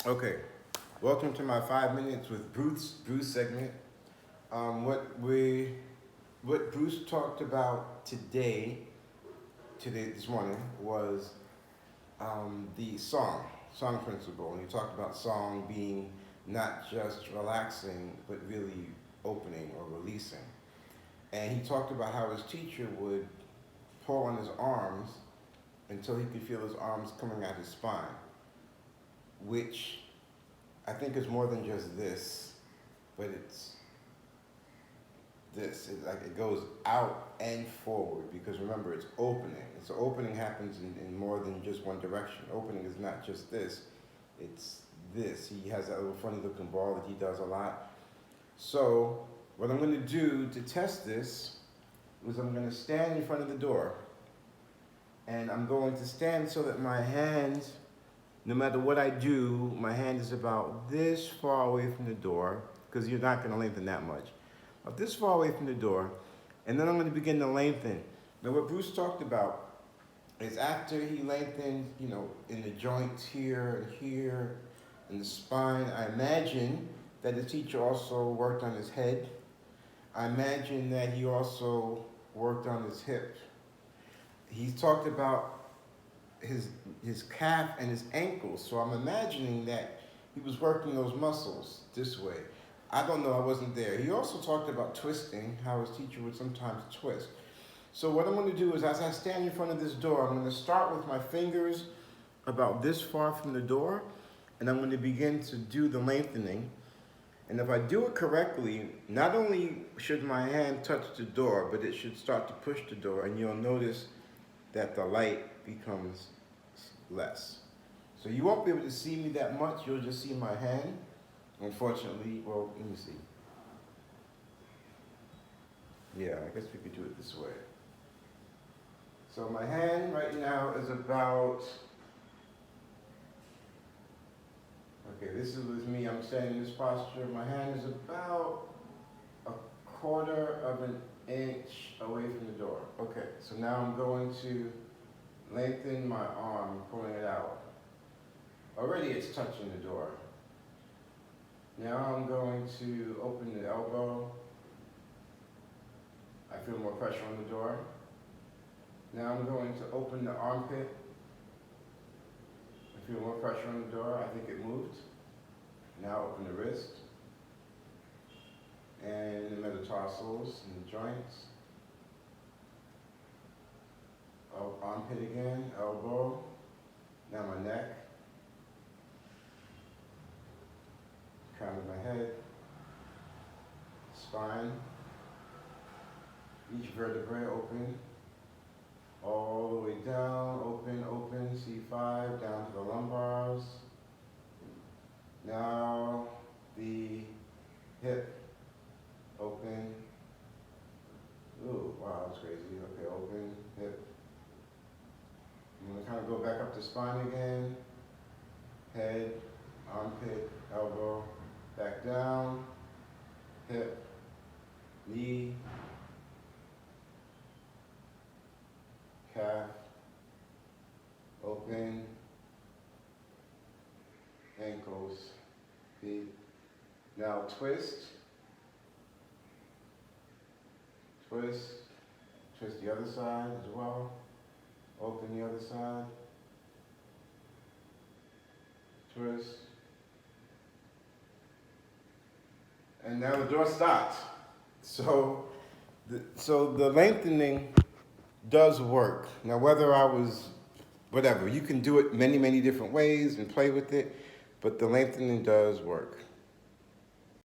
Okay, welcome to my 5 minutes with Bruce segment. Um, what we, what Bruce talked about today this morning was the song principle, and he talked about song being not just relaxing but really opening or releasing. And he talked about how his teacher would pull on his arms until he could feel his arms coming out his spine, which I think is more than just this, but it's this. It's like it goes out and forward because remember, it's opening. So opening happens in more than just one direction. Opening is not just this, it's this. He has that little funny looking ball that he does a lot. So what I'm going to do to test this is I'm going to stand in front of the door, and I'm going to stand so that my hands, no matter what I do, my hand is about this far away from the door, because you're not going to lengthen that much. About this far away from the door, and then I'm going to begin to lengthen. Now, what Bruce talked about is after he lengthened, in the joints here and here, in the spine, I imagine that the teacher also worked on his head. I imagine that he also worked on his hip. He talked about his his calf and his ankles. So I'm imagining that he was working those muscles this way. I don't know, I wasn't there. He also talked about twisting, how his teacher would sometimes twist. So what I'm going to do is as I stand in front of this door, I'm going to start with my fingers about this far from the door, and I'm going to begin to do the lengthening. And if I do it correctly, not only should my hand touch the door, but it should start to push the door, and you'll notice that the light becomes less. So you won't be able to see me that much. You'll just see my hand. Unfortunately, well, let me see. Yeah, I guess we could do it this way. So my hand right now is about, okay, this is with me. I'm standing in this posture. My hand is about a quarter of an inch away from the door. Okay, so now I'm going to lengthen my arm, pulling it out. Already it's touching the door. Now I'm going to open the elbow. I feel more pressure on the door. Now I'm going to open the armpit. I feel more pressure on the door. I think it moved. Now open the wrist and the metatarsals and the joints. Armpit again, elbow. Now my neck. Crown of my head, spine, each vertebrae open, all the way down, open, C5, down to the lumbars. Now the hip, open. Ooh, wow, that's crazy. Okay, open, hip. I'm gonna kind of go back up the spine again, head, armpit, elbow. Back down, hip, knee, calf, open, ankles, feet. Now twist, twist, twist the other side as well. Open the other side, twist. And now the door stopped. So the lengthening does work. Now whether I was, whatever, you can do it many different ways and play with it, but the lengthening does work.